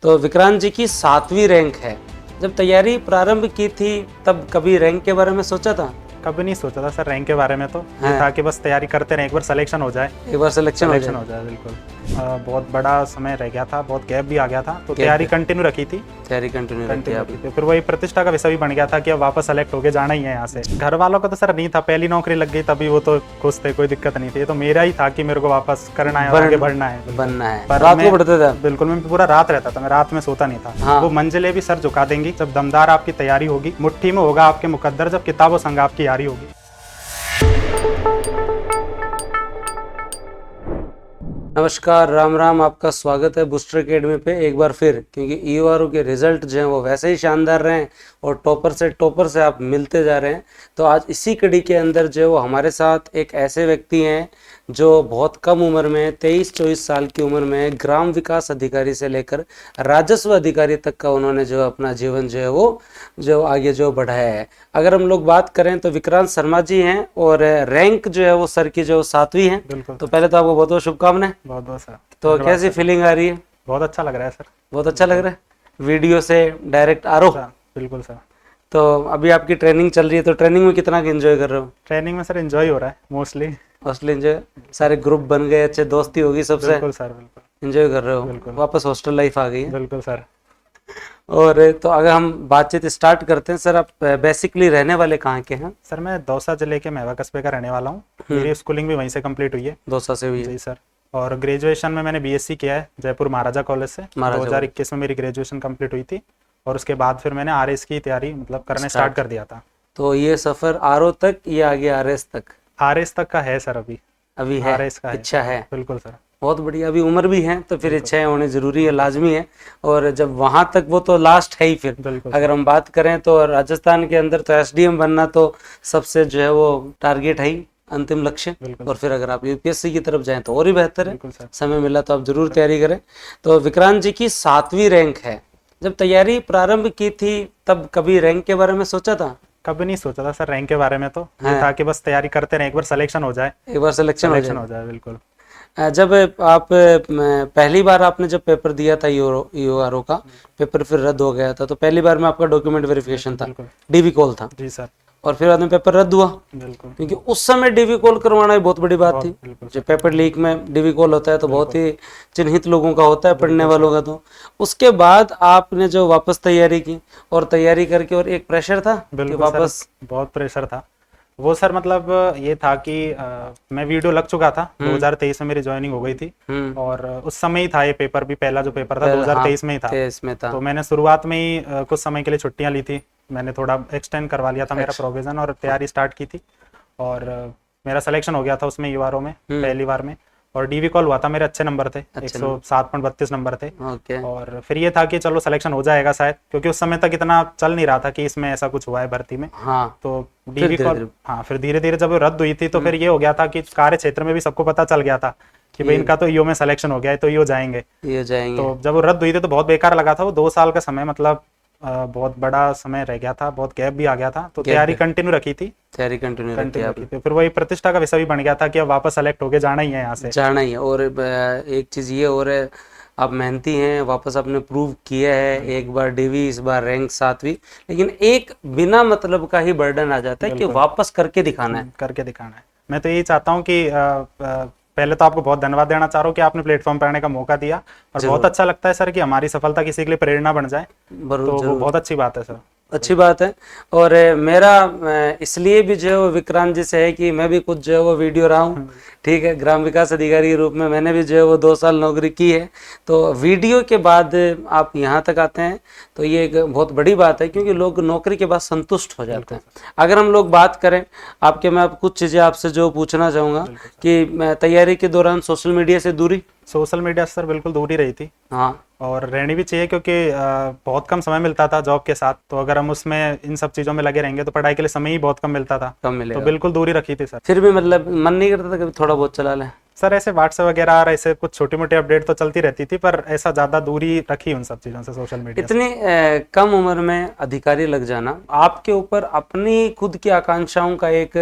तो विक्रांत जी की 7वीं रैंक है। जब तैयारी प्रारंभ की थी तब कभी रैंक के बारे में सोचा था? कभी नहीं सोचा था सर रैंक के बारे में। तो ये हाँ। था कि बस तैयारी करते रहे, एक बार सिलेक्शन हो जाए। एक बार सिलेक्शन हो जाए। हो जाए बिल्कुल। बहुत बड़ा समय रह गया था, बहुत गैप भी आ गया था, तो तैयारी कंटिन्यू रखी थी। तैयारी कंटिन्यू रखी आपने? थी। फिर वही प्रतिष्ठा का विषय भी बन गया था कि अब वापस सेलेक्ट होके जाना ही है यहाँ से। घर वालों का तो सर नहीं था, पहली नौकरी लग गई तभी वो तो खुश थे, कोई दिक्कत नहीं थी। ये तो मेरा ही था कि मेरे को वापस करना है, आगे बढ़ना है, बनना है। पर रात को पढ़ते थे? बिल्कुल, मैं पूरा रात रहता था, मैं रात में सोता नहीं था। हाँ। वो मंजिलें भी सर झुका देंगी जब दमदार आपकी तैयारी होगी, मुट्ठी में होगा आपके मुकद्दर जब किताबों संग आपकी यारी होगी। नमस्कार, राम राम। आपका स्वागत है बूस्टर एकेडमी पे एक बार फिर, क्योंकि ईओआरओ के रिजल्ट जो हैं वो वैसे ही शानदार रहे हैं और टॉपर से आप मिलते जा रहे हैं। तो आज इसी कड़ी के अंदर जो वो हमारे साथ एक ऐसे व्यक्ति हैं जो बहुत कम उम्र में 23-24 साल की उम्र में ग्राम विकास अधिकारी से लेकर राजस्व अधिकारी तक का उन्होंने जो अपना जीवन जो है वो जो आगे जो बढ़ाया है। अगर हम लोग बात करें तो विक्रांत शर्मा जी हैं और रैंक जो है वो सर की जो 7वीं है। तो पहले तो आपको बहुत बहुत शुभकामनाएं। बहुत बहुत सर। तो कैसी फीलिंग आ रही है? बहुत अच्छा लग रहा है सर। बहुत अच्छा लग रहा है, वीडियो से डायरेक्ट आरोप। बिल्कुल सर। तो अभी आपकी ट्रेनिंग चल रही है, तो ट्रेनिंग में कितना एंजॉय कर रहे हो? ट्रेनिंग में सर एंजॉय हो रहा है मोस्टली एंजॉय, सारे ग्रुप बन गए, अच्छे दोस्ती होगी सबसे? बिल्कुल सर, बिल्कुल एंजॉय कर रहे हो, वापस हॉस्टल लाइफ आ गई है। बिल्कुल सर। और तो अगर हम बातचीत स्टार्ट करते हैं, सर आप बेसिकली रहने वाले कहाँ के हैं? सर मैं दौसा जिले के महवा कस्बे का रहने वाला हूँ। मेरी स्कूलिंग भी वहीं से कंप्लीट हुई है, दौसा से हुई है? जी सर। और ग्रेजुएशन में मैंने बीएससी किया है जयपुर महाराजा कॉलेज से। 2021 में मेरी ग्रेजुएशन कंप्लीट हुई थी और उसके बाद फिर मैंने आरएस की तैयारी मतलब करने स्टार्ट कर दिया था। तो ये सफर आरओ तक या आगे आरएस तक? आरएस तक का है सर। अभी है, आरएस का इच्छा है? बिल्कुल सर। बहुत बढ़िया। अभी उम्र भी है तो फिर इच्छाएं होनी जरूरी है, लाजमी है। और जब वहां तक, वो तो लास्ट है ही। फिर अगर हम बात करें तो राजस्थान के अंदर तो एसडीएम बनना तो सबसे जो है वो टारगेट है ही, अंतिम लक्ष्य। और फिर अगर आप यूपीएससी की तरफ जाएं तो और भी बेहतर है। समय मिला तो आप जरूर तैयारी करें। तो विक्रांत जी की 7वीं रैंक है। जब तैयारी प्रारंभ की थी तब कभी रैंक के बारे में सोचा था? कभी नहीं सोचा था सर रैंक के बारे में। तो ये था कि बस तैयारी करते रहे, एक बार सिलेक्शन हो जाए। एक बार सिलेक्शन हो जाए। बिल्कुल। जब आप पहली बार आपने जब पेपर दिया था ईओआरओ का पेपर, फिर रद्द हो गया था, तो पहली बार में आपका डॉक्यूमेंट वेरिफिकेशन था, डीवी कॉल था? जी सर। और फिर बाद में पेपर रद्द हुआ, बिल्कुल, क्योंकि उस समय डीवी कॉल करवाना भी बहुत बड़ी बात थी। जब पेपर लीक में डीवी कॉल होता है तो बहुत ही चिन्हित लोगों का होता है, पढ़ने वालों का। तो उसके बाद आपने जो वापस तैयारी की और तैयारी करके, और एक प्रेशर था कि वापस? बहुत प्रेशर था वो सर। मतलब ये था कि मैं वीडियो लग चुका था। 2023 में मेरी ज्वाइनिंग हो गई थी और उस समय ही था ये पेपर भी। पहला जो पेपर था 2023 में ही था। तो मैंने शुरुआत में ही कुछ समय के लिए छुट्टियां ली थी। मैंने थोड़ा एक्सटेंड करवा लिया था मेरा प्रोविजन और तैयारी स्टार्ट की थी। और मेरा सिलेक्शन हो गया था उसमें ईओआरओ में पहली बार में। और डीवी कॉल हुआ था, मेरे अच्छे नंबर थे, 107.32 नंबर थे। और फिर ये था कि चलो सिलेक्शन हो जाएगा शायद, क्योंकि उस समय तक इतना चल नहीं रहा था कि इसमें ऐसा कुछ हुआ है भर्ती में। तो डीवी कॉल, फिर धीरे धीरे जब रद्द हुई थी तो फिर ये हो गया था कि कार्य क्षेत्र में भी सबको पता चल गया था कि भाई इनका तो ईओ में सिलेक्शन हो गया है, तो ईओ जाएंगे। तो जब वो रद्द हुई थी तो बहुत बेकार लगा था। वो 2 साल का समय, मतलब बहुत बड़ा समय रह गया था, बहुत गैप भी आ गया था। तो तैयारी कंटिन्यू रखी थी। फिर वही प्रतिष्ठा का विषय भी बन गया था कि अब वापस सेलेक्ट होके जाना ही है, यहाँ से जाना ही है। और एक चीज ये और है, आप मेहनती हैं, वापस आपने प्रूव किया है। एक बार डीवी, इस बार रैंक 7वीं। लेकिन एक बिना मतलब का ही बर्डन आ जाता है कि वापस करके दिखाना है। मैं तो यही चाहता हूँ कि पहले तो आपको बहुत धन्यवाद देना चाह रहा हूँ कि आपने प्लेटफॉर्म पर आने का मौका दिया। और बहुत अच्छा लगता है सर कि हमारी सफलता किसी के लिए प्रेरणा बन जाए, तो वो बहुत अच्छी बात है सर। अच्छी बात है। और मेरा इसलिए भी जो है वो विक्रांत जी से है कि मैं भी कुछ जो है वो वीडियो रहा हूँ, ठीक है। ग्राम विकास अधिकारी के रूप में मैंने भी जो है वो 2 साल नौकरी की है। तो वीडियो के बाद आप यहाँ तक आते हैं तो ये एक बहुत बड़ी बात है, क्योंकि लोग नौकरी के बाद संतुष्ट हो जाते हैं। अगर हम लोग बात करें आपके, मैं कुछ चीज़ें आपसे जो पूछना चाहूँगा कि तैयारी के दौरान सोशल मीडिया से दूरी? सोशल मीडिया से सर बिल्कुल दूर ही रही थी। हाँ, और रहनी भी चाहिए, क्योंकि बहुत कम समय मिलता था जॉब के साथ। तो अगर हम उसमें इन सब चीज़ों में लगे रहेंगे तो पढ़ाई के लिए समय ही बहुत कम मिलता था, कम मिलेगा। तो बिल्कुल दूरी रखी थी सर। फिर भी मतलब मन नहीं करता था कभी थोड़ा बहुत चला लें? सर ऐसे व्हाट्सएप वगैरह और ऐसे कुछ छोटी मोटी अपडेट तो चलती रहती थी, पर ऐसा ज़्यादा दूरी रखी उन सब चीज़ों से, सोशल मीडिया। इतनी कम उम्र में अधिकारी लग जाना, आपके ऊपर अपनी खुद की आकांक्षाओं का एक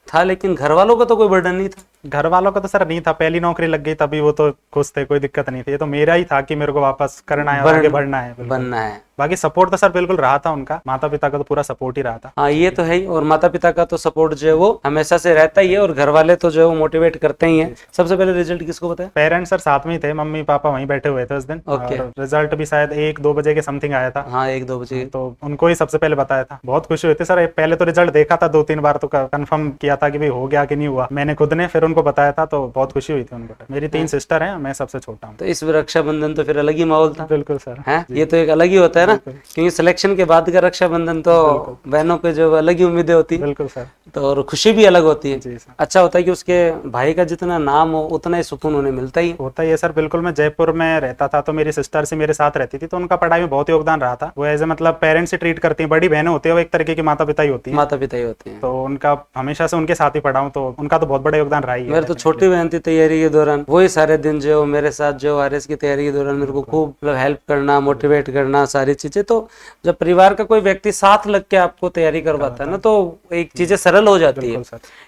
था, लेकिन घर वालों का तो कोई बर्डन नहीं था? घर वालों का तो सर नहीं था, पहली नौकरी लग गई तभी वो तो खुश थे, कोई दिक्कत नहीं थी। ये तो मेरा ही था कि मेरे को वापस करना है और आगे बढ़ना है, बनना है। बाकी सपोर्ट तो सर बिल्कुल रहा था उनका, माता पिता का तो पूरा सपोर्ट ही रहा था। हाँ ये तो है ही, और माता पिता का तो सपोर्ट जो है वो हमेशा से रहता ही है, और घर वाले तो जो है वो मोटिवेट करते ही हैं। सबसे पहले रिजल्ट किसको बताया? पेरेंट्स सर साथ में ही थे, मम्मी पापा वहीं बैठे हुए थे उस दिन। ओके। और रिजल्ट भी शायद 1-2 बजे के समथिंग आया था। हाँ 1-2 बजे। तो उनको ही सबसे पहले बताया था, बहुत खुशी हुई थी सर। पहले तो रिजल्ट देखा था 2-3 बार, तो कंफर्म किया था कि भाई हो गया कि नहीं हुआ, मैंने खुद ने फिर उनको बताया था, तो बहुत खुशी हुई थी उनको। मेरी 3 सिस्टर हैं, मैं सबसे छोटा हूँ। तो इस रक्षाबंधन तो फिर अलग ही माहौल था। बिल्कुल सर। है ये तो एक अलग ही होता है ना, क्योंकि सिलेक्शन के बाद का रक्षाबंधन तो बहनों पे जो अलग ही उम्मीदें होती है। बिल्कुल सर। तो और खुशी भी अलग होती है। जी सर। अच्छा होता है कि उसके भाई का जितना नाम हो उतना ही सुकून उन्हें मिलता ही होता ही है सर। बिल्कुल, मैं जयपुर में रहता था तो मेरी सिस्टर से मेरे साथ रहती थी, तो उनका पढ़ाई में बहुत योगदान रहा था। वो एज ए मतलब पेरेंट्स से ट्रीट करती हैं, बड़ी बहनें होती है, वो एक तरीके की माता पिता ही होती है। माता पिता ही होते हैं। तो उनका हमेशा से उनके साथ ही पढ़ा हूँ, तो उनका तो बहुत बड़ा योगदान रहा ही है। मेरे तो छोटी बहन थी तैयारी के दौरान, वही सारे दिन जो मेरे साथ जो आरएस की तैयारी के दौरान मेरे को खूब मतलब हेल्प करना, मोटिवेट करना, सारी चीजें। तो जब परिवार का कोई व्यक्ति साथ लग के आपको तैयारी करवाता है ना, तो एक चीजें सरल हो जाती है।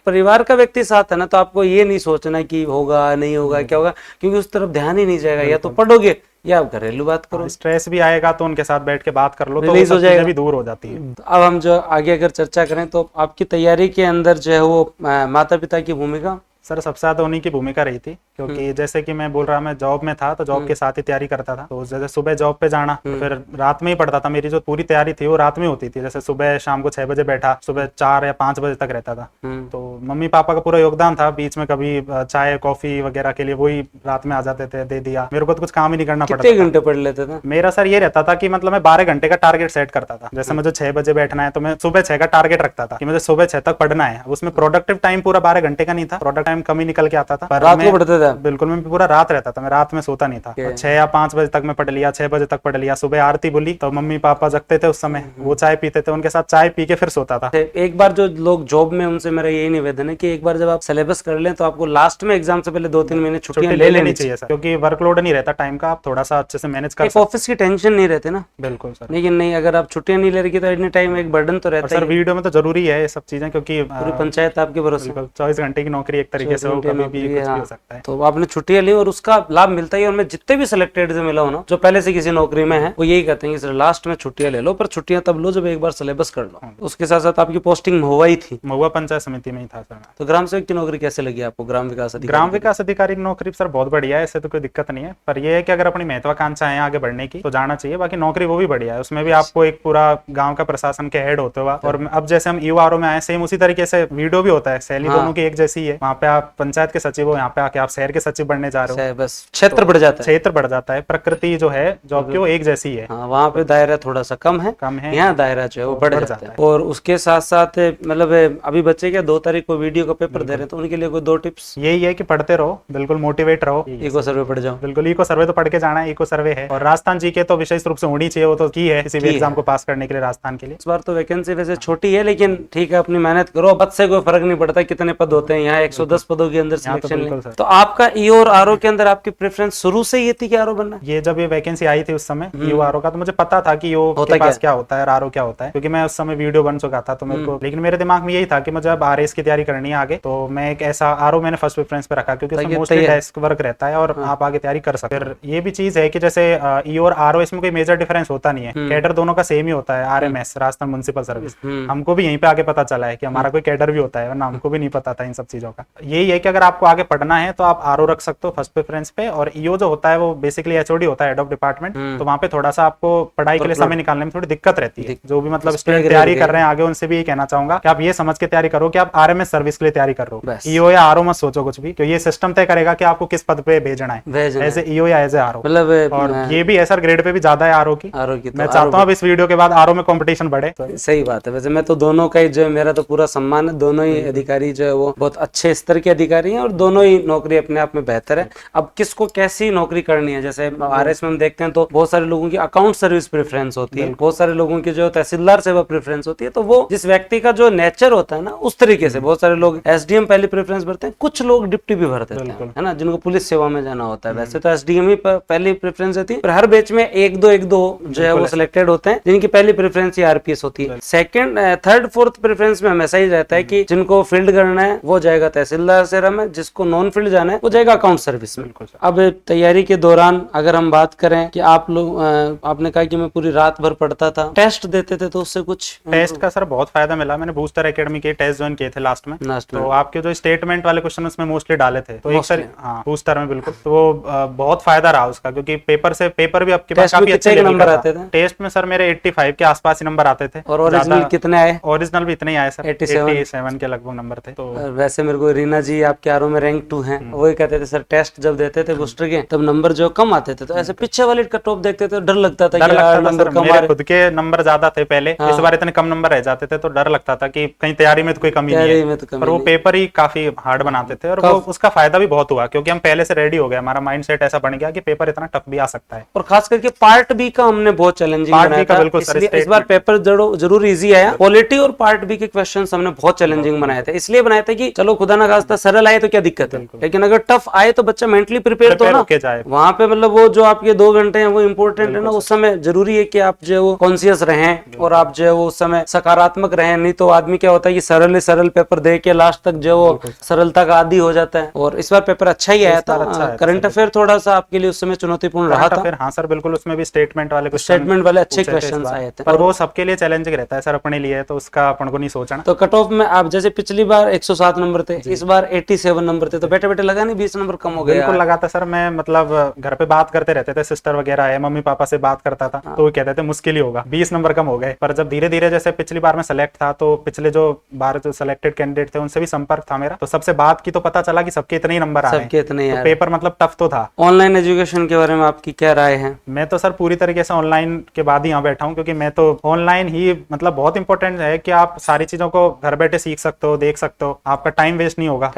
परिवार का व्यक्ति साथ है ना, तो आपको ये नहीं सोचना कि होगा नहीं होगा क्या होगा, क्योंकि उस तरफ ध्यान ही नहीं जाएगा। या तो पढ़ोगे या आप घरेलू बात करो, स्ट्रेस भी आएगा तो उनके साथ बैठ के बात कर लो, तो रिलीज हो जाएगा, भी दूर हो जाती है। अब हम जो आगे अगर चर्चा करें तो आपकी तैयारी के अंदर जो है वो माता पिता की भूमिका सर सबसे ज्यादा उन्हीं की भूमिका रही थी, क्योंकि जैसे कि मैं बोल रहा, मैं जॉब में था तो जॉब के साथ ही तैयारी करता था। तो जैसे सुबह जॉब पे जाना, तो फिर रात में ही पढ़ता था। मेरी जो पूरी तैयारी थी वो रात में होती थी। जैसे सुबह शाम को 6 बजे बैठा, सुबह 4 या 5 बजे तक रहता था। तो मम्मी पापा का पूरा योगदान था। बीच में कभी चाय कॉफी वगैरह के लिए वही रात में आ जाते थे, दे दिया। मेरे को तो कुछ काम ही नहीं करना पड़ता। कितने घंटे पढ़ लेते थे? मेरा सर ये रहता था कि मतलब मैं 12 घंटे का टारगेट सेट करता था। जैसे मुझे 6 बजे बैठना है तो मैं सुबह 6 का टारगेट रखता था कि मुझे सुबह 6 तक पढ़ना है। उसमें प्रोडक्टिव टाइम पूरा 12 घंटे का नहीं था, प्रोडक्टिव टाइम कम ही निकल के आता था। रात को पढ़ते थे? बिल्कुल, मैं पूरा रात रहता था, मैं रात में सोता नहीं था। 6 या 5 बजे तक मैं पढ़ लिया, 6 बजे तक पढ़ लिया। सुबह आरती बोली तो मम्मी पापा जगते थे उस समय, वो चाय पीते थे, उनके साथ चाय पी के फिर सोता था। एक बार जो लोग जॉब में, उनसे मेरा यही निवेदन है कि एक बार जब आप सिलेबस कर लें तो आपको लास्ट में एग्जाम से पहले 2-3 महीने छुट्टियां ले लेनी चाहिए सर, क्योंकि वर्कलोड नहीं रहता टाइम का, आप थोड़ा सा अच्छे से मैनेज कर सकते। ऑफिस की टेंशन नहीं रहती ना। बिल्कुल सर। लेकिन नहीं, अगर आप छुट्टियां नहीं ले रही तो एनी टाइम एक बर्डन तो रहता है। सर वीडियो में तो जरूरी है ये सब चीजें, क्योंकि पूरी पंचायत आपके भरोसे। 24 घंटे की नौकरी एक तरीके से, कभी भी कुछ भी हो सकता है। तो आपने छुट्टियां ली और उसका लाभ मिलता ही। और मैं जितने भी सिलेक्टेड से मिला हूं ना, जो पहले से किसी नौकरी में है, वो यही कहते हैं कि सर लास्ट में छुट्टियां ले लो, पर छुट्टियां तब लो जब एक बार सिलेबस कर लो। उसके साथ साथ आपकी पोस्टिंग महुआ ही थी। महुआ पंचायत समिति में ही था सर। तो ग्राम सेवक की नौकरी कैसे लगी आपको? ग्राम विकास अधिकारी? ग्राम विकास अधिकारी की नौकरी सर बहुत बढ़िया है, इससे तो कोई दिक्कत नहीं है। पर ये है कि अगर अपनी महत्वाकांक्षा है आगे बढ़ने की तो जाना चाहिए। बाकी नौकरी वो भी बढ़िया है, उसमें भी आपको एक पूरा गांव का प्रशासन के हेड होते हुआ, और अब जैसे हम ईओआरओ में आए सेम उसी तरीके से वीडियो भी होता है। शैली दोनों की एक जैसी है। वहाँ पे आप पंचायत के सचिव हो, यहाँ पे आके आप शहर के सचिव बनने जा रहे हो। बस क्षेत्र बढ़ जाता है। क्षेत्र बढ़ जाता है। प्रकृति जो है जॉब की वो एक जैसी है। वहाँ पे दायरा थोड़ा सा कम है, यहाँ दायरा जो है वो बढ़ जाता है। और उसके साथ साथ मतलब अभी बच्चे क्या 2 तारीख को वीडियो का पेपर दे रहे हैं, तो उनके लिए कोई 2 टिप्स यही है कि पढ़ते रहो, बिल्कुल मोटिवेट रहो। इको सर्वे पढ़ जाओ। बिल्कुल, इको सर्वे तो पढ़ के जाना है। इको सर्वे है, और राजस्थान जी के तो विशेष रूप से होनी चाहिए, वो तो की है किसी भी एग्जाम को पास करने के लिए राजस्थान के लिए। इस बार तो वैकेंसी वैसे छोटी है, लेकिन ठीक है, अपनी मेहनत करो। पद से कोई फर्क नहीं पड़ता कितने पद होते हैं, यहाँ 110 पदों के अंदर सिलेक्शन। तो आपका ईओ और आरओ के अंदर आपकी प्रेफरेंस शुरू से ये थी कि आरओ बनना? ये जब ये वैकेंसी आई थी उस समय ईओ आरओ का, तो मुझे पता था कि ईओ के पास क्या होता है और आरओ क्या होता है, क्योंकि मैं उस समय वीडियो बन चुका था। तो मेरे को, लेकिन मेरे दिमाग में यही था कि मुझे अब आरएस की तैयारी करनी है आगे, तो मैं एक ऐसा आरओ मैंने फर्स्ट प्रेफरेंस पे रखा, क्योंकि उसमें मोस्टली डेस्क वर्क रहता है और आप आगे तैयारी कर सकते हैं। फिर ये भी चीज है कि जैसे ईओ और आरओ, इसमें कोई मेजर डिफरेंस होता नहीं है। कैडर दोनों का सेम ही होता है, आरएमएस राजस्थान म्युनिसिपल सर्विस। हमको भी यहीं पे आगे पता चला है कि हमारा कोई कैडर भी होता है, वरना हमको भी नहीं पता था इन सब चीजों का। यही है कि अगर आपको आगे पढ़ना है तो आप आरओ रख सकते हो फर्स्ट प्रेफरेंस पे, और ईओ जो होता है वो बेसिकली एचओडी होता है, हेड ऑफ डिपार्टमेंट। तो वहाँ पे थोड़ा सा आपको पढ़ाई के लिए समय निकालने में थोड़ी दिक्कत रहती है। जो भी मतलब स्टूडेंट तैयारी कर रहे हैं आगे, उनसे भी ये कहना चाहूंगा कि आप ये समझ के तैयारी करो कि आप आरएमएस सर्विस के लिए तैयारी कर रहे हो। ईओ या आरओ मत सोचो कुछ भी, क्योंकि ये सिस्टम तय करेगा कि आपको किस पद पे भेजना है, एज ए ईओ या एज ए आरओ। मतलब और ये भी है सर, ग्रेड पे भी ज्यादा है आरओ की। मैं चाहता हूँ अब इस वीडियो के बाद आरओ में कंपटीशन बढ़े। सही बात है। वैसे मैं तो दोनों का ही जो मेरा तो पूरा सम्मान है, दोनों ही अधिकारी जो है वो बहुत अच्छे स्तर के अधिकारी हैं, और दोनों ही नौकरी अपने आप में बेहतर है। अब किसको कैसी नौकरी करनी है, जैसे आरएस में हम देखते हैं तो बहुत सारे लोगों की अकाउंट सर्विस प्रेफरेंस होती है, बहुत सारे लोगों की जो तहसीलदार सेवा प्रेफरेंस होती है। तो वो जिस व्यक्ति का जो नेचर होता है ना, उस तरीके से बहुत सारे लोग एसडीएम पहले प्रेफरेंस भरते हैं, कुछ लोग डिप्टी भी भरते हैं, है ना, जिनको पुलिस सेवा में जाना होता है। वैसे तो एसडीएम ही पहले पहली प्रेफरेंस होती है, और हर बैच में एक दो जो है वो सिलेक्टेड होते हैं जिनकी पहली प्रेफरेंस ही आरपीएस होती है। सेकंड, थर्ड, फोर्थ प्रेफरेंस में हमेशा ही रहता है कि जिनको फील्ड करना है वो जाएगा तहसीलदार सेरा में, जिसको नॉन फील्ड जाना है वो जाएगा अकाउंट सर्विस में। अब तैयारी के दौरान अगर हम बात करें कि आप लोग, आपने कहा कि मैं पूरी रात भर पढ़ता था, टेस्ट देते थे, तो उससे कुछ टेस्ट का सर बहुत फायदा मिला। मैंने बूस्टर एकेडमी के टेस्ट ज्वाइन किए थे लास्ट में, तो आपके जो स्टेटमेंट वाले क्वेश्चन उसमें मोस्टली डाले थे, तो एक सर हाँ बूस्टर में बिल्कुल, तो वो बहुत फायदा रहा उसका, क्योंकि पेपर भी आपके पास काफी अच्छे नंबर आते थे। टेस्ट में सर मेरे 85 के आसपास ही नंबर आते थे। और ओरिजिनल कितने आए? ओरिजिनल भी इतने ही आए सर, 87 के लगभग नंबर थे। तो वैसे मेरे को रीना जी आपके आरओ में रैंक 2 हैं, वही कहते थे सर टेस्ट जब देते थे बूस्टर के तब नंबर जो कम आते थे, तो ऐसे पीछे वाले कट ऑफ देखते थे डर लगता था कि यार नंबर कम आ रहे। खुद के नंबर ज्यादा थे पहले, इस बार इतने कम नंबर रह जाते थे तो डर लगता था कि कहीं तैयारी में तो कोई कमी नहीं है, पर वो पेपर ही काफी हार्ड बनाते थे, और वो उसका फायदा भी बहुत हुआ क्योंकि हम पहले से रेडी हो गए, हमारा माइंड सेट ऐसा बन गया कि पेपर इतना टफ भी आ सकता है। और खास करके पार्ट बी का हमने बहुत चैलेंजिंग बनाया था, इसलिए इस बार पेपर जरूर इजी आया। पॉलिटी और पार्ट बी के क्वेश्चंस हमने बहुत चैलेंजिंग बनाए थे, इसलिए बनाए थे कि चलो खुदा ना खास्ता सरल आए तो क्या दिक्कत है, लेकिन अगर टफ आए तो बच्चा मेंटली प्रिपेयर तो ना जाए। वहां पे मतलब वो जो आपके 2 घंटे हैं वो इंपॉर्टेंट है ना, उस समय जरूरी है कि आप जो है वो कॉन्शियस रहें और आप जो है वो उस समय सकारात्मक रहें, नहीं तो आदमी क्या होता है कि सरल पेपर दे के लास्ट तक जो वो सरलता का आदी हो जाता है। और इस बार पेपर अच्छा ही आया था, करंट अफेयर थोड़ा सा आपके लिए उस समय चुनौतीपूर्ण रहा था। हाँ सर बिल्कुल, उसमें भी स्टेटमेंट वाले अच्छे क्वेश्चन आए थे, पर वो सबके लिए चैलेंजिंग रहता है सर, अपने लिए तो उसका अपन को नहीं सोचना। तो कट ऑफ में आप जैसे पिछली बार 107 नंबर थे, इस बार 87 नंबर थे, तो बैठे बैठे लगा नहीं 20 नंबर कम हो गया? बिल्कुल लगा था सर, मैं मतलब घर पे बात करते रहते थे, सिस्टर वगैरह है, मम्मी पापा से बात करता था तो वो कहते थे मुश्किल ही होगा, 20 नंबर कम हो गए। पर जब धीरे धीरे जैसे पिछली बार में सेलेक्ट था, तो पिछले जो बार जो सिलेक्टेड कैंडिडेट थे उनसे भी संपर्क था मेरा, तो सबसे बात की तो पता चला कि सबके इतने ही नंबर आ रहे हैं, तो पेपर मतलब टफ तो था। ऑनलाइन एजुकेशन के बारे में आपकी क्या राय है? मैं तो सर पूरी तरीके से ऑनलाइन के बाद ही यहाँ बैठा हूँ, क्योंकि मैं तो ऑनलाइन ही मतलब बहुत इंपॉर्टेंट है कि आप सारी चीजों को घर बैठे सीख सकते हो, देख सकते हो, आपका टाइम वेस्ट नहीं होगा,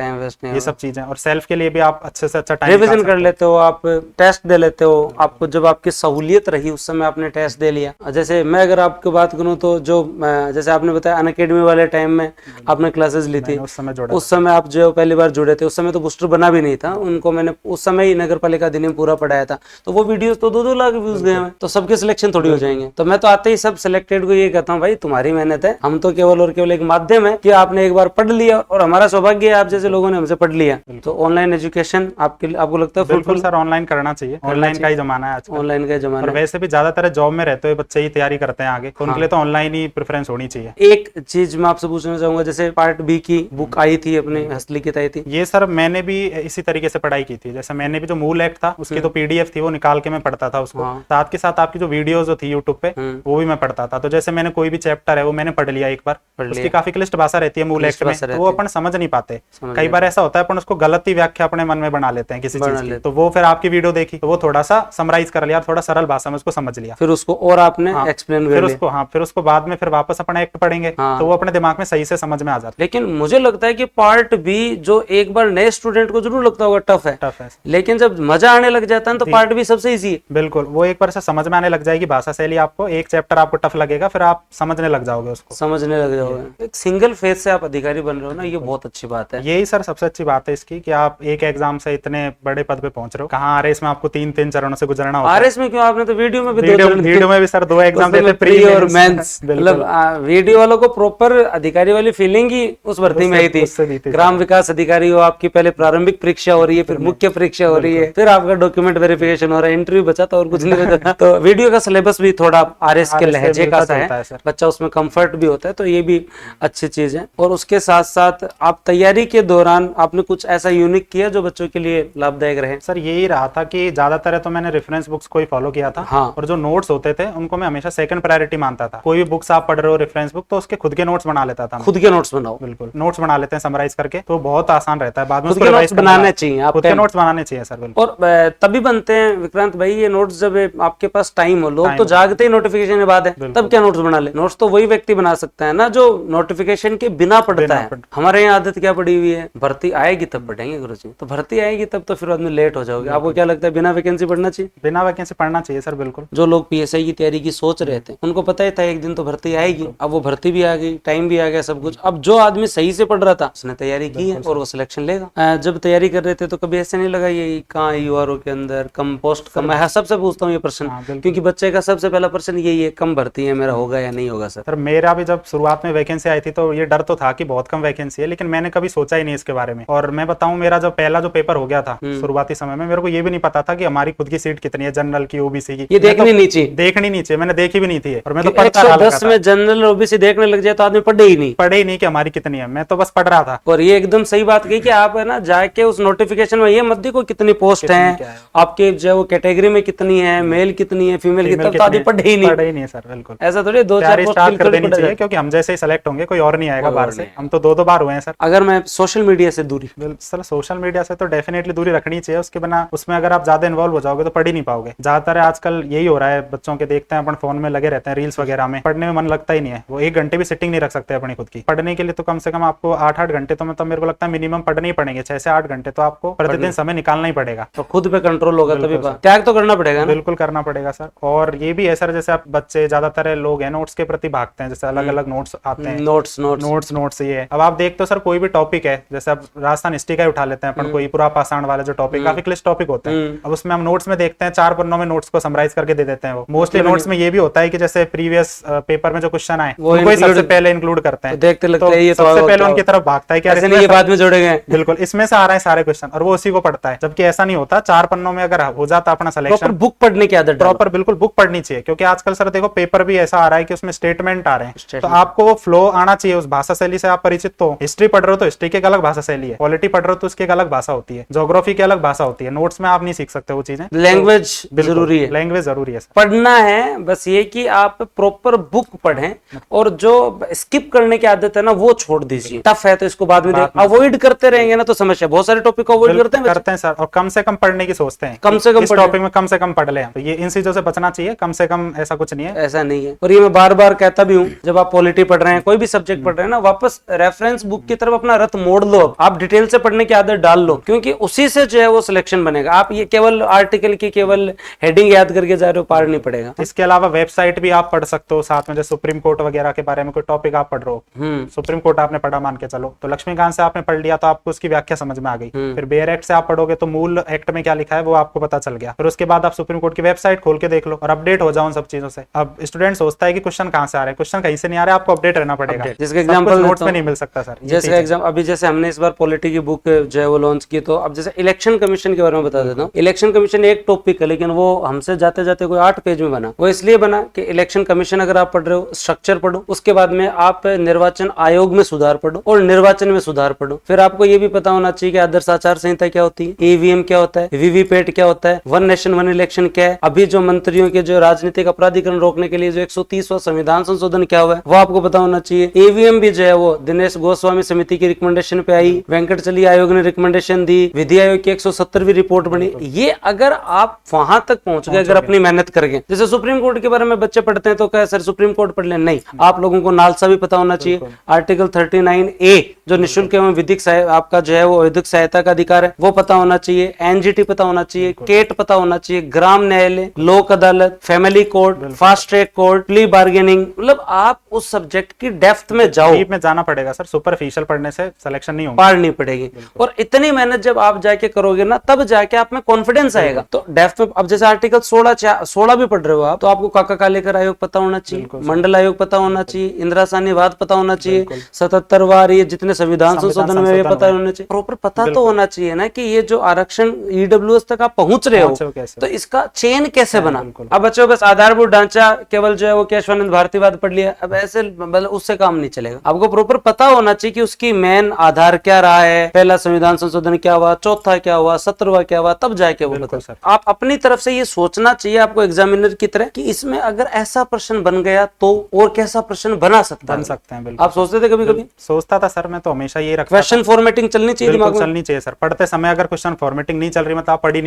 ये सब चीजें, और सेल्फ के लिए भी आप अच्छे से अच्छा टाइम रिवीजन कर लेते हो, आप टेस्ट दे लेते हो, आपको जब आपकी सहूलियत रही उस समय आपने टेस्ट दे लिया। जैसे मैं अगर आपकी बात करूं तो जो जैसे आपने बताया अनअकैडमी वाले टाइम में आपने क्लासेस ली थी, उस समय आप जो पहली बार जुड़े थे, उस समय तो बूस्टर बना भी नहीं था, उनको मैंने उस समय ही नगर पालिका अधिनियम पूरा पढ़ाया था, तो वो वीडियोस तो 2-2 लाख व्यूज गए हैं, तो सबके सिलेक्शन थोड़ी हो जाएंगे। तो मैं तो आते ही सब सिलेक्टेड को ये कहता हूँ भाई तुम्हारी मेहनत है, हम तो केवल और केवल एक माध्यम है कि आपने एक बार पढ़ लिया, और हमारा सौभाग्य है आप जैसे लोगों ने हमसे पढ़ लिया। तो ऑनलाइन एजुकेशन आपको लगता है? बिल्कुल सर, ऑनलाइन करना चाहिए, ऑनलाइन का ही जमाना है आजकल, ऑनलाइन का जमाना। और वैसे भी ज्यादातर जॉब में रहते हुए बच्चे ही तैयारी करते हैं आगे, तो उनके लिए तो ऑनलाइन ही प्रेफरेंस होनी चाहिए। एक चीज मैं आपसे पूछना चाहूंगा, जैसे पार्ट बी की बुक आई थी अपनी हस्तलिखित आई थी, ये सर मैंने भी इसी तरीके से पढ़ाई की थी, जैसे मैंने भी जो मूल एक्ट था उसकी तो पीडीएफ थी, वो निकाल के मैं पढ़ता था उसको, साथ के साथ आपकी जो वीडियोस जो थी यूट्यूब पे वो भी मैं पढ़ता था। तो जैसे मैंने कोई भी चैप्टर है वो मैंने पढ़ लिया एक बार, उसकी काफी क्लिष्ट भाषा रहती है मूल एक्ट में, तो वो अपन समझ नहीं पाते, कई बार ऐसा होता है अपन उसको गलत ही व्याख्या अपने मन में बना लेते हैं किसी चीज की, तो वो फिर आपकी वीडियो देखी तो वो थोड़ा सा समराइज कर लिया, थोड़ा सरल भाषा में उसको समझ लिया, फिर उसको और आपने एक्सप्लेन फिर उसको फिर उसको बाद में फिर वापस अपना एक्ट पढ़ेंगे तो वो अपने दिमाग में सही से समझ में आ जाता है। लेकिन मुझे लगता है कि पार्ट बी जो एक बार नए स्टूडेंट को जरूर लगता होगा टफ है, लेकिन जब मजा आने लग जाता है तो पार्ट बी सबसे इजी है। बिल्कुल, वो एक बार से समझ में आने लग जाएगी भाषा शैली, आपको एक चैप्टर आपको टफ लगेगा, फिर आप समझने लग जाओगे उसको, समझने लग जाओगे। एक सिंगल फेज से आप अधिकारी बन रहे हो ना, ये बहुत अच्छी बात है। यही सर सबसे अच्छी बात है इसकी कि आप एक एग्जाम से इतने बड़े पद पे पहुंच रहे हो। कहाँ आरएस में आपको 3-3 चरणों से गुजरना होता है। आरएस में क्यों, आपने तो वीडियो में भी वीडियो में भी सर 2 एग्जाम देते, प्री और मेंस। मतलब वीडियो वालों को प्रॉपर अधिकारी वाली फीलिंग ही उस भर्ती में आई थी। ग्राम विकास अधिकारी हो, आपकी पहले प्रारंभिक परीक्षा हो रही है, फिर मुख्य परीक्षा हो रही है, फिर आपका डॉक्यूमेंट वेरिफिकेशन हो रहा है, इंटरव्यू बचा था और कुछ नहीं बचा। तो वीडियो का सिलेबस भी थोड़ा आरएस के लहजे का सा है, बच्चा उसमें कंफर्ट भी होता है, तो ये भी अच्छी चीज है। और उसके साथ साथ आप तैयारी के दौरान आपने कुछ ऐसा यूनिक किया जो बच्चों के लिए लाभदायक रहे? सर यही रहा था कि ज्यादातर तो मैंने रेफरेंस बुक्स को ही फॉलो किया था। हाँ। और जो नोट्स होते थे उनको मैं हमेशा सेकंड प्रायोरिटी मानता था। कोई भी बुक्स आप पढ़ रहे हो रेफरेंस बुक, तो उसके खुद के नोट्स बना लेता था। खुद के नोट्स बनाओ, बिल्कुल नोट्स बना लेते हैं समराइज करके, तो बहुत आसान रहता है। बाद में खुद के नोट्स बनाने चाहिए, खुद के नोट्स बनाने चाहिए सर, बिल्कुल। और तभी बनते हैं विक्रांत भाई ये नोट्स जब आपके पास टाइम हो। लोग तो जागते ही नोटिफिकेशन के बाद है, तब क्या नोट्स बना ले? नोट्स तो वही व्यक्ति बना सकता है ना जो नोटिफिकेशन के बिना पढ़ता है। हमारे यहाँ आदत क्या पड़ी हुई है, भर्ती आएगी तब पढ़ेंगे गुरुजी, तो भर्ती आएगी तब तो फिर आदमी लेट हो जाओगे। आपको क्या लगता है बिना वैकेंसी पढ़ना चाहिए? बिना वैकेंसी पढ़ना चाहिए सर, बिल्कुल। जो लोग पीएसआई की तैयारी की सोच रहे थे उनको पता ही था एक दिन तो भर्ती आएगी, अब वो भर्ती भी आ गई, टाइम भी आ गया, सब कुछ। अब जो आदमी सही से पढ़ रहा था उसने तैयारी की है और वो सिलेक्शन लेगा। जब तैयारी कर रहे थे तो कभी ऐसे नहीं लगा ये कहाँ यूआरओ के अंदर कम पोस्ट कम है, सबसे पूछता हूँ ये प्रश्न, क्योंकि बच्चे का सबसे पहला प्रश्न यही है, कम भर्ती है, मेरा होगा या नहीं होगा। सर मेरा भी जब शुरुआत में वैकेंसी आई थी तो ये डर तो था कि बहुत कम वैकेंसी है, लेकिन मैंने कभी सोचा ही नहीं इसके बारे में। और मैं बताऊं, मेरा जो पहला जो पेपर हो गया था शुरुआती समय में, मेरे को ये भी नहीं पता था कि हमारी खुद की सीट कितनी है, जनरल की, ओबीसी की। ये देखनी नहीं चाहिए, देखनी नहीं चाहिए, मैंने देखी भी नहीं थी। और मैं तो 110 में जनरल ओबीसी देखने लग जाए तो आदमी पढ़े ही नहीं कि हमारी कितनी है, मैं तो बस पढ़ रहा था। और ये एकदम सही बात कही कि आप है ना जाके उस नोटिफिकेशन में ये मत देखो कितनी पोस्ट है आपके, जो कैटेगरी में कितनी है, मेल कितनी है, फीमेल कितनी, तो आदमी पढ़े ही नहीं। सर बिल्कुल ऐसा थोड़ी 2-4 पोस्ट कर देनी चाहिए, क्योंकि हम जैसे ही सेलेक्ट होंगे, कोई और नहीं आएगा बाहर से। हम तो 2 बार हुए हैं सर। अगर मैं सोशल मीडिया से दूरी, सर सोशल मीडिया से तो डेफिनेटली दूरी रखनी चाहिए, उसके बिना उसमें अगर आप ज्यादा इन्वॉल्व हो जाओगे तो पढ़ ही नहीं पाओगे। ज्यादातर आजकल यही हो रहा है, बच्चों के देखते हैं अपन फोन में लगे रहते हैं, रील्स वगैरह में, पढ़ने में मन लगता ही नहीं है। वो 1 घंटे भी सिटिंग नहीं रख सकते अपनी खुद की। पढ़ने के लिए तो कम से कम आपको 8-8 घंटे तो मतलब मेरे को लगता है मिनिमम पढ़ने ही पड़ेंगे, 6 से 8 घंटे तो आपको प्रतिदिन समय निकालना ही पड़ेगा। तो खुद पे कंट्रोल होगा तभी, त्याग तो करना पड़ेगा ना। बिल्कुल करना पड़ेगा सर। और ये भी है सर, जैसे आप बच्चे ज्यादातर लोग हैं नोट्स के प्रति भागते हैं, जैसे अलग अलग नोट्स आते हैं, नोट्स ये। अब आप देखते हो सर, कोई भी टॉपिक है, जैसे अब राजस्थान हिस्ट्री का उठा लेते हैं अपन, कोई पूरा पाषाण वाले जो टॉपिक काफी क्लिष्ट टॉपिक होते हैं, अब उसमें हम नोट्स में देखते हैं 4 पन्नों में नोट्स को समराइज करके दे देते हैं। वो मोस्टली नोट्स में ये भी होता है कि जैसे प्रीवियस पेपर में जो क्वेश्चन आए वो सबसे पहले इंक्लूड करते हैं, देखते लगता है ये सबसे पहले उनकी तरफ भागता है कि ये बाद में जोड़े गए, बिल्कुल इसमें से आ रहे हैं सारे क्वेश्चन, और वो उसी को पढ़ता है। जबकि ऐसा नहीं होता, 4 पन्नों में अगर हो जाता अपना सिलेक्शन, बुक पढ़ने की आदत, प्रॉपर बिल्कुल बुक पढ़नी चाहिए। क्योंकि आजकल सर देखो पेपर भी ऐसा आ रहा है कि उसमें स्टेटमेंट आ रहे हैं, तो आपको वो फ्लो आना चाहिए, उस भाषा शैली से आप परिचित हो। हिस्ट्री पढ़ रहे हो तो हिस्ट्री की एक अलग भाषा शैली है, पॉलिटी पढ़ रहे हो तो उसकी एक अलग भाषा होती है, ज्योग्राफी की अलग भाषा होती है। नोट्स में आप नहीं सीख सकते वो चीजें। लैंग्वेज जरूरी है, लैंग्वेज जरूरी है, पढ़ना है। बस ये कि आप प्रॉपर बुक पढ़ें, और जो स्किप करने की आदत है ना वो छोड़ दीजिए। टफ है तो इसको बाद में अवॉइड करते रहेंगे ना तो समस्या। बहुत सारे टॉपिक को अवॉइड करते हैं सर, और कम से कम पढ़ने की सोचते हैं, कम से कम टॉपिक में कम से कम पढ़ लें। तो ये इन चीजों से बचना चाहिए, कम से कम ऐसा कुछ नहीं है, ऐसा नहीं है। और ये मैं बार बार कहता भी हूँ, जब आप पॉलिटी पढ़ रहे हैं, कोई भी सब्जेक्ट पढ़ रहे हैं ना, वापस रेफरेंस बुक की तरफ अपना रथ मोड़ लो, आप डिटेल से पढ़ने की आदत डाल लो, क्योंकि उसी से जो है वो सिलेक्शन बनेगा। आप ये केवल आर्टिकल की केवल हेडिंग याद करके जा रहे हो, पार नहीं पड़ेगा। इसके अलावा वेबसाइट भी आप पढ़ सकते हो साथ में, जैसे सुप्रीम कोर्ट वगैरह के बारे में कोई टॉपिक आप पढ़ रहे हो, सुप्रीम कोर्ट आपने पढ़ा मान के चलो, तो लक्ष्मीकांत से आपने पढ़ लिया तो आपको उसकी व्याख्या समझ में आ गई। फिर बेयर एक्ट से आप पढ़ोगे तो मूल एक्ट में क्या लिखा है वो आपको पता चल गया। फिर उसके बाद आप सुप्रीम कोर्ट की वेबसाइट खोल के देख लो और अपडेट हो जाओ उन सब चीजों से। अब स्टूडेंट सोचता है कि क्वेश्चन कहां से आ रहे हैं, क्वेश्चन कहीं से नहीं आ रहे, आपको अपडेट रहना पड़ेगा। जिसका एग्जांपल नोट्स में नहीं मिल सकता सर। जैसे एग्जाम अभी जैसे हमने इस बार पॉलिटी की बुक जो है वो लॉन्च की, तो अब जैसे इलेक्शन कमीशन के बारे में बता देता हूँ। इलेक्शन कमीशन एक टॉपिक है, लेकिन वो हमसे जाते जाते कोई 8 पेज में बना। वो इसलिए बना कि इलेक्शन कमीशन अगर आप पढ़ रहे हो, स्ट्रक्चर पढ़ो, उसके बाद में आप निर्वाचन आयोग में सुधार पढ़ो और निर्वाचन में सुधार पढ़ो। फिर आपको ये भी पता होना चाहिए कि आदर्श आचार संहिता क्या होती है, ईवीएम क्या होता है, वीवीपैट क्या होता है, वन नेशन वन इलेक्शन क्या है, अभी जो मंत्रियों के जो राजनीतिक अपराधीकरण रोकने के लिए जो 130वां संविधान संशोधन क्या हुआ है वो आपको पता होना चाहिए। ईवीएम भी जो है वो दिनेश गोस्वामी समिति की रिकमेंडेशन पे आई, वेंकटचली आयोग ने रिकमेंडेशन दी, विधि आयोग की 170वीं रिपोर्ट बनी। ये अगर आप वहां तक पहुंच गए, अगर अपनी मेहनत करके, जैसे सुप्रीम कोर्ट के बारे में बच्चे पढ़ते हैं तो क्या सर सुप्रीम कोर्ट पढ़ लें, नहीं, आप लोगों को नालसा भी पता होना चाहिए। आर्टिकल 39A जो निःशुल्क एवं विधिक आपका जो है वो विधिक सहायता का अधिकार है वो पता होना चाहिए, एनजीटी पता होना चाहिए, केट पता होना चाहिए, ग्राम न्यायालय, लोक अदालत, family court, fast track court, plea bargaining. मतलब आप उस सब्जेक्ट की डेप्थ में जाओ, डीप में जाना पड़ेगा सर। सुपरफिशियल पढ़ने से सिलेक्शन नहीं होगा, पार नहीं पड़ेगी। और इतनी मेहनत जब आप जाके करोगे ना तब जाके आप में कॉन्फिडेंस आएगा। तो डेप्थ में अब जैसे आर्टिकल 16 भी पढ़ रहे हो आप, तो आपको काका कालेकर आयोग पता होना चाहिए, मंडल आयोग पता होना चाहिए, इंदिरा साहनी वाद पता होना चाहिए, 77वार ये जितने संविधान संशोधन में पता होना चाहिए। प्रॉपर पता तो होना चाहिए ना कि ये जो आरक्षण ईडब्ल्यूएस तक आप पहुंच रहे हो तो इसका चेन कैसे बना। अब बच्चों बस आधारभूत ढांचा केवल जो है वो केशवानंद भारतीवाद पढ़ लिया, अब ऐसे मतलब उससे काम नहीं चलेगा। आपको प्रॉपर पता होना चाहिए कि उसकी मेन आधार क्या रहा है, पहला संविधान संशोधन क्या हुआ, चौथा क्या हुआ, 17वां क्या हुआ, तब जाके वो बता। आप अपनी तरफ से ये सोचना चाहिए आपको एग्जामिनर की तरह कि इसमें अगर ऐसा प्रश्न बन गया तो और कैसा प्रश्न बन सकते हैं। आप सोचते थे कभी कभी? सोचता था सर, मैं तो हमेशा ये रखता। क्वेश्चन फॉर्मेटिंग चलनी चाहिए दिमाग में, चलनी चाहिए सर। पढ़ते समय अगर क्वेश्चन फॉर्मेटिंग नहीं चल रही मतलब आप पढ़ ही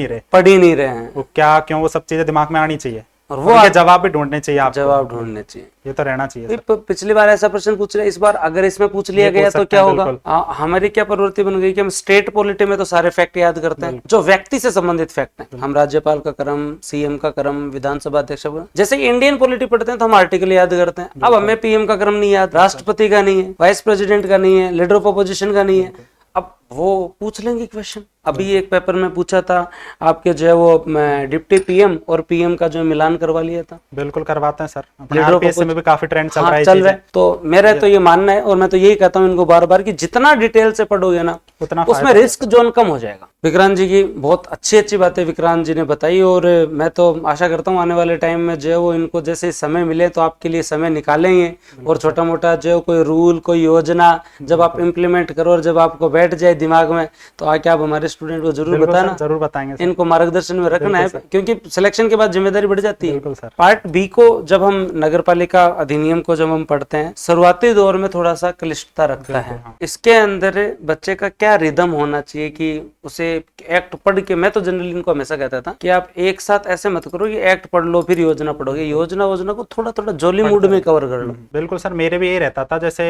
नहीं रहे हैं, वो क्या क्यों, वो सब चीजें दिमाग में आनी चाहिए और वो जवाब भी ढूंढने चाहिए, आप जवाब ढूंढने चाहिए, ये तो रहना चाहिए। पिछली बार ऐसा प्रश्न पूछ रहे, इस बार अगर इसमें पूछ लिया गया तो क्या होगा। हमारी क्या प्रवृत्ति बन गई कि हम स्टेट पॉलिटी में तो सारे फैक्ट याद करते हैं जो व्यक्ति से संबंधित फैक्ट हैं। हम राज्यपाल का क्रम, सीएम का क्रम, विधानसभा अध्यक्ष, जैसे इंडियन पॉलिटी पढ़ते हैं तो हम आर्टिकल याद करते हैं। अब हमें पीएम का क्रम नहीं याद, राष्ट्रपति का नहीं है, वाइस प्रेसिडेंट का नहीं है, लीडर ऑफ अपोजिशन का नहीं है। अब वो पूछ लेंगे क्वेश्चन। अभी एक पेपर में पूछा था आपके जो है वो डिप्टी पीएम और पीएम का जो मिलान करवा लिया था। बिल्कुल करवाते हैं सर, अपने आरपीएससी में भी काफी ट्रेंड चल रहा है। तो मेरा तो ये मानना है, और मैं तो यही कहता हूँ इनको बार बार कि जितना डिटेल से पढ़ोगे ना उतना उसमें रिस्क जोन कम हो जाएगा। विक्रांत जी की बहुत अच्छी बातें विक्रांत जी ने बताई, और मैं तो आशा करता हूँ आने वाले टाइम में जो है वो इनको जैसे समय मिले तो आपके लिए समय निकालेंगे, और छोटा मोटा जो कोई रूल कोई योजना जब आप इम्प्लीमेंट करो और जब आपको बैठ जाए दिमाग में तो आके आप हमारे स्टूडेंट को जरूर बताना, जरूर बताएंगे। इनको मार्गदर्शन में रखना है, क्योंकि सिलेक्शन के बाद जिम्मेदारी बढ़ जाती है। पार्ट बी को जब हम नगर पालिका अधिनियम को जब हम पढ़ते हैं, शुरुआती दौर में थोड़ा सा क्लिष्टता रखता है। इसके अंदर बच्चे का क्या रिदम होना चाहिए कि उसे एक्ट पढ़ के, मैं तो जनरली इनको हमेशा कहता था कि आप एक साथ ऐसे मत करो कि एक्ट पढ़ लो फिर योजना पढ़ोगे, योजना को थोड़ा थोड़ा जोली मूड में कवर कर लो। बिल्कुल सर, मेरे भी यही रहता था। जैसे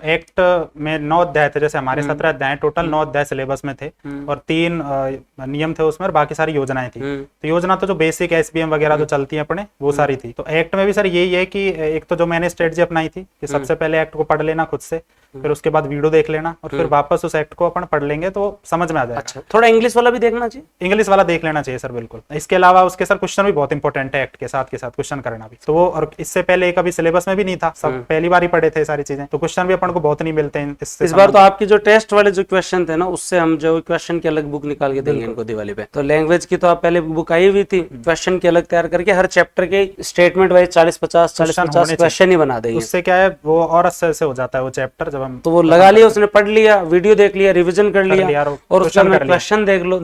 एक्ट में 9 अध्याय थे, जैसे हमारे 17 अध्याय टोटल 9 अध्याय सिलेबस में थे, और 3 नियम थे उसमें, और बाकी सारी योजनाएं थी। तो योजना तो जो बेसिक एसबीएम वगैरह जो चलती है अपने वो सारी थी। तो एक्ट में भी सर यही है कि एक तो जो मैंने स्ट्रेटजी अपनाई थी कि सबसे पहले एक्ट को पढ़ लेना खुद से, फिर उसके बाद वीडियो देख लेना, और फिर वापस उस एक्ट को अपन पढ़ लेंगे तो समझ में आ जाएगा। अच्छा, थोड़ा इंग्लिश वाला भी देखना चाहिए, इंग्लिश वाला देख लेना चाहिए सर, बिल्कुल। इसके अलावा उसके सर क्वेश्चन भी बहुत इंपॉर्टेंट है, एक्ट के साथ क्वेश्चन करना भी। तो वो, और इससे पहले कभी सिलेबस में भी नहीं था, सब पहली बार ही पढ़े थे सारी चीजें, तो क्वेश्चन भी अपन को बहुत नहीं मिलते हैं। इस बार तो आपकी जो टेस्ट वाले जो क्वेश्चन थे ना, उससे हम जो क्वेश्चन की अलग बुक निकाल के देंगे इनको दिवाली पे। तो लैंग्वेज की तो आप पहले बुक आई हुई थी, क्वेश्चन की अलग तैयार करके हर चैप्टर के स्टेटमेंट वाइज 40-50 क्वेश्चन ही बना देंगे। उससे क्या है, वो और अच्छे से हो जाता है वो चैप्टर। जब हम तो वो लगा लिया, उसने पढ़ लिया, वीडियो देख लिया, रिवीजन कर लिया, और उसका क्वेश्चन देख लो,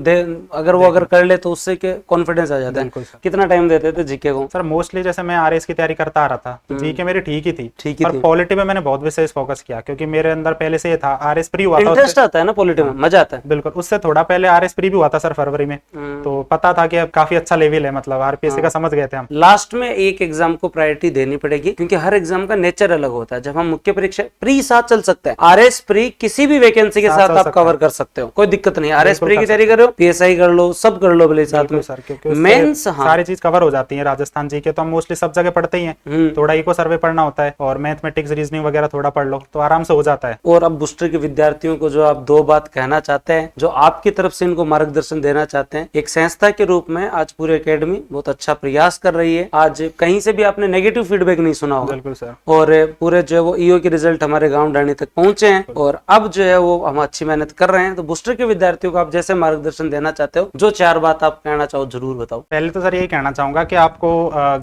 अगर वो कर ले तो उससे कॉन्फिडेंस आ जाता है। कितना टाइम देते थे जीके को? सर मोस्टली जैसे मैं आरएस की तैयारी करता आ रहा था, जीके मेरी ठीक ही थी, पर पॉलिटी में मैंने बहुत विशेष फोकस किया, क्योंकि मेरे अंदर पहले से ये था, आरएस प्री हुआ था, इंटरेस्ट आता है ना पॉलिटी में, मजा आता है। बिल्कुल, उससे थोड़ा पहले आरएस प्री भी हुआ था सर फरवरी में, तो पता था कि अब काफी अच्छा लेवल है, मतलब आरपीएससी का समझ गए थे हम। लास्ट में एक एग्जाम को प्रायोरिटी देनी पड़ेगी, क्योंकि हर एग्जाम का नेचर अलग होता है। जब हम मुख्य परीक्षा प्री साथ चल सकते हैं, आरएस प्री किसी भी वैकेंसी के साथ आप कवर कर सकते हो, कोई दिक्कत नहीं। आरएस प्री की तैयारी करो, पीएसआई कर लो, सब कर लो भले साथ में सर, क्योंकि मेंस सारी चीज कवर हो जाती है। राजस्थान जी के तो हम मोस्टली सब जगह पढ़ते ही हैं, थोड़ा इको सर्वे पढ़ना होता है, और मैथमेटिक्स रीजनिंग वगैरह थोड़ा पढ़ लो तो आराम से हो जाता है। और अब बूस्टर के विद्यार्थियों को जो आप 2 बात कहना चाहते हैं, जो आपकी तरफ से इनको मार्गदर्शन देना चाहते हैं, एक संस्था के रूप में आज पूरी एकेडमी बहुत अच्छा प्रयास कर रही है। आज कहीं से भी आपने नेगेटिव फीडबैक नहीं सुना होगा। बिल्कुल सर। और पूरे जो है वो ईओ के रिजल्ट हमारे गांव डाणी तक पहुंचे हैं, और अब जो है वो हम अच्छी मेहनत कर रहे हैं। तो बूस्टर के विद्यार्थियों को आप जैसे मार्गदर्शन देना चाहते हो, जो 4 बात आप कहना चाहो जरूर बताओ। पहले तो सर यही कहना चाहूंगा कि आपको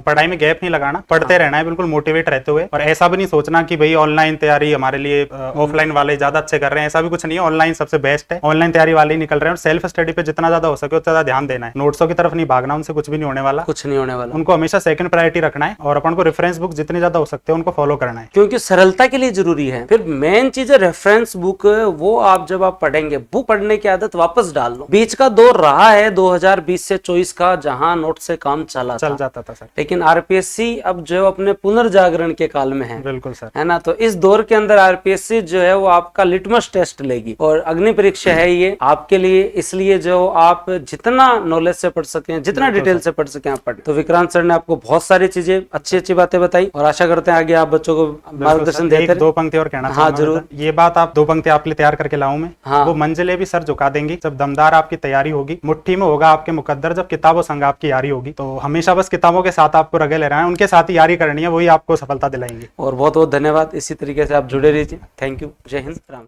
पढ़ाई में गैप नहीं लगाना, पढ़ते रहना है, बिल्कुल मोटिवेट रहते हुए, और ऐसा भी नहीं सोचना कि भाई ऑनलाइन तैयारी हमारे लिए ऑफलाइन वाले ज्यादा अच्छे कर रहे हैं, ऐसा भी कुछ नहीं है। ऑनलाइन सबसे बेस्ट है, ऑनलाइन तैयारी वाले ही निकल रहे हैं, और सेल्फ स्टडी पे जितना ज्यादा हो सके उतना ज्यादा ध्यान देना है। नोट्सों की तरफ नहीं भागना, उनसे कुछ भी नहीं होने वाला, कुछ नहीं होने वाला। उनको हमेशा सेकंड प्रायोरिटी रखना है, और अपन को रेफरेंस बुक जितनी ज्यादा हो सकते हैं उनको फॉलो करना है, क्योंकि सरलता के लिए जरूरी है। फिर मेन चीज है रेफरेंस बुक, वो आप जब आप पढ़ेंगे, बुक पढ़ने की आदत वापस डाल लो। बीच का दौर रहा है 2020 से 24 का, जहां नोट से काम चल जाता था सर, लेकिन आरपीएससी अब जो अपने पुनर्जागरण के काल में है। बिल्कुल सर, है ना। तो इस दौर के अंदर आरपीएससी जो है वो आपका लिटमस टेस्ट लेगी, और अग्नि परीक्षा है ये आपके लिए, इसलिए जो आप जितना नॉलेज से पढ़ सकें, जितना डिटेल से पढ़ सकें आप पढ़ें। तो विक्रांत सर ने आपको बहुत सारी चीजें अच्छी बातें बताई, और आशा करते हैं आगे आप बच्चों को मार्गदर्शन देते रहे। 2 पंक्ति और कहना हाँ जरूर, ये बात आप 2 पंक्ति आपके लिए तैयार करके लाऊं मैं। हाँ। वो मंजिलें भी सर झुका देंगी जब दमदार आपकी तैयारी होगी, मुट्ठी में होगा आपके मुकद्दर जब किताबों संग आपकी यारी होगी। तो हमेशा बस किताबों के साथ आपको रगे ले रहे हैं, उनके साथ ही यारी करनी है, वही आपको सफलता दिलाएंगे। और बहुत बहुत धन्यवाद, इसी तरीके से आप जुड़े रहिए। थैंक यू, जय हिंद, राम।